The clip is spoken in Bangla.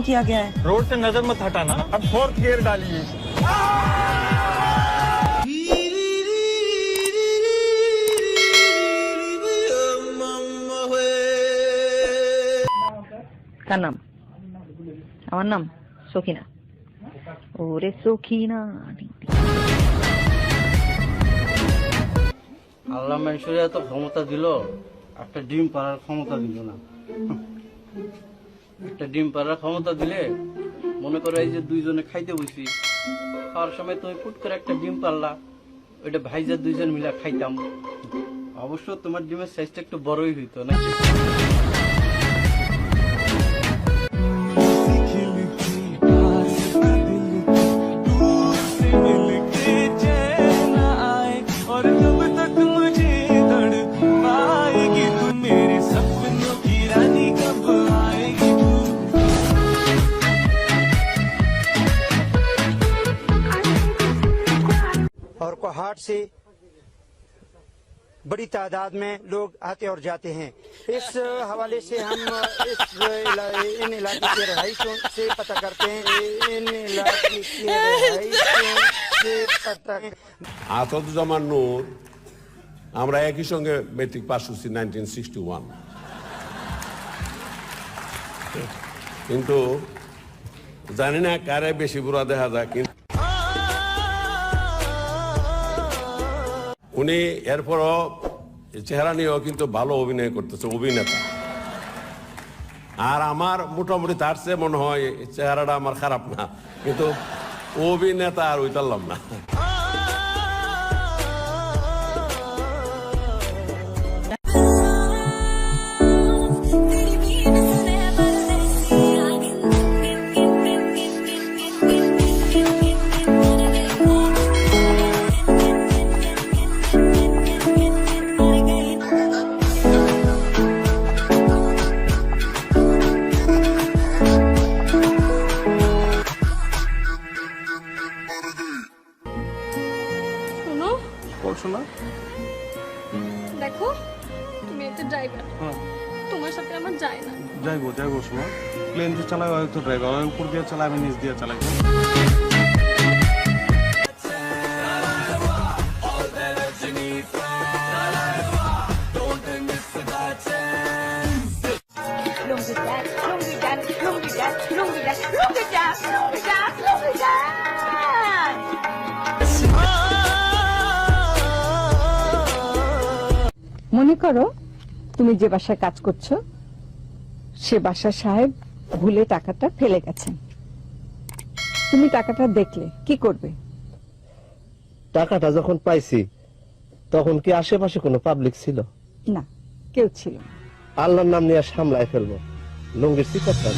किया गया है। रोड से नजर मत हटाना, अब फोर्थ गियर डालिए। কার নাম? আমার নাম সখিনা। ওরে সখিনা। আল্লাহ মানুষের এত ক্ষমতা দিল, একটা ডিম পাড়ার ক্ষমতা দিল না। একটা ডিম পাড়ার ক্ষমতা দিলে মনে করো এই যে দুইজনে খাইতে বসি, খাওয়ার সময় তুমি ফুট করে একটা ডিম পারলা, ওইটা ভাইজা দুইজন মিলা খাইতাম। অবশ্য তোমার ডিমের সাইজটা একটু বড়ই হইতো নাকি? और कोहाट से बड़ी तादाद में लोग आते और जाते हैं। इस हवाले से हम इन इलाके के रहायशों से पता करते हैं। इन इलाके के रहायशों से पता আসাদুজ্জামান নূর, আমরা একই সঙ্গে মেট্রিক পাস করছি 1961, কিন্তু জানি না কারে বেশি বুড়া দেখা যায়। কিন্তু উনি এরপরও চেহারা নিয়েও কিন্তু ভালো অভিনয় করতেছে, অভিনেতা। আর আমার মোটামুটি তার চেয়ে মনে হয় চেহারাটা আমার খারাপ না, কিন্তু অভিনেতা আর ওইতারলাম না। শোনা, দেখো তুমি একটা ড্রাইভার, তোমার সাথে আমার যায় না। যাইবো শোনা, প্লেন যে চালায় হয়তো ড্রাইভার উপর দিয়ে চালায়, আমি নিচ দিয়ে চালাই। মনে করো তুমি যে বাসায় কাজ করছো সে বাসার সাহেব ভুলে টাকাটা ফেলে গেছেন, তুমি টাকাটা দেখলে কি করবে? টাকাটা যখন পাইছি তখন কি আশেপাশে কোনো পাবলিক ছিল? না, কেউ ছিল না। আল্লাহর নাম নিয়ে সামলায় ফেলবো, লুঙ্গির সিপাতটা